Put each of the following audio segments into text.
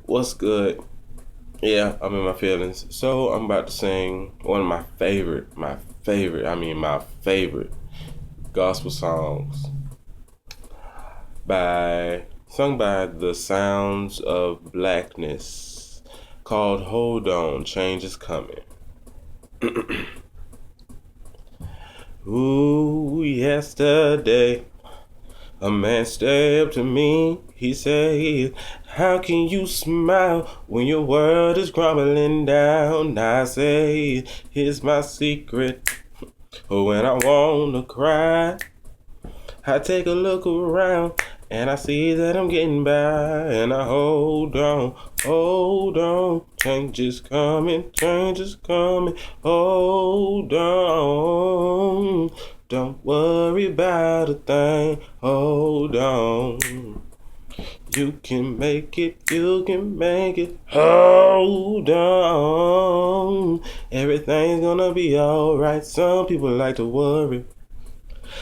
What's good? Yeah, I'm in my feelings. So I'm about to sing one of my favorite gospel songs sung by the Sounds of Blackness, called Hold On, Change Is Coming. Ooh, yesterday a man stepped to me. He said, how can you smile when your world is crumbling down? I say, here's my secret. When I wanna cry, I take a look around and I see that I'm getting by. And I hold on. Change is coming, change is coming. Hold on. Don't worry about a thing. Hold on. You can make it, you can make it. Hold on. Everything's gonna be alright. Some people like to worry.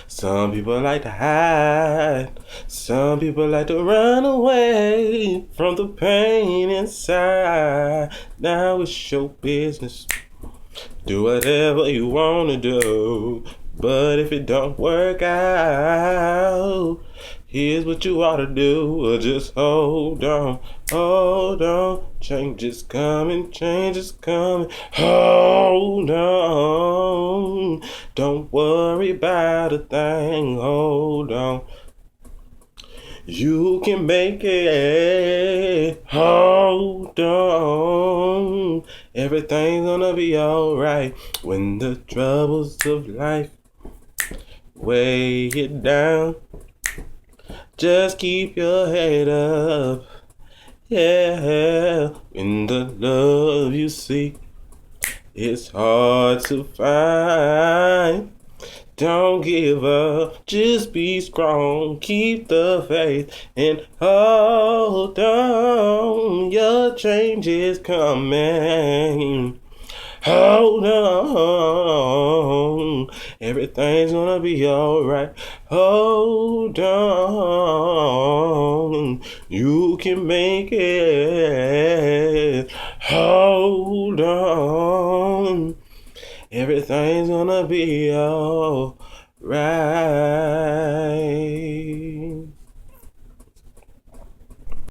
Some people like to hide. Some people like to run away from the pain inside. Now it's your business. Do whatever you wanna do. But if it don't work out, here's what you ought to do. Just hold on, hold on. Change is coming, change is coming. Hold on. Don't worry about a thing. Hold on. You can make it. Hold on. Everything's gonna be alright when the troubles of life weigh it down. Just keep your head up. Yeah, when the love you seek is hard to find. Don't give up, just be strong, keep the faith, and hold on. Your change is coming. Hold on, everything's gonna be alright. Hold on, you can make it. Hold on, everything's gonna be alright.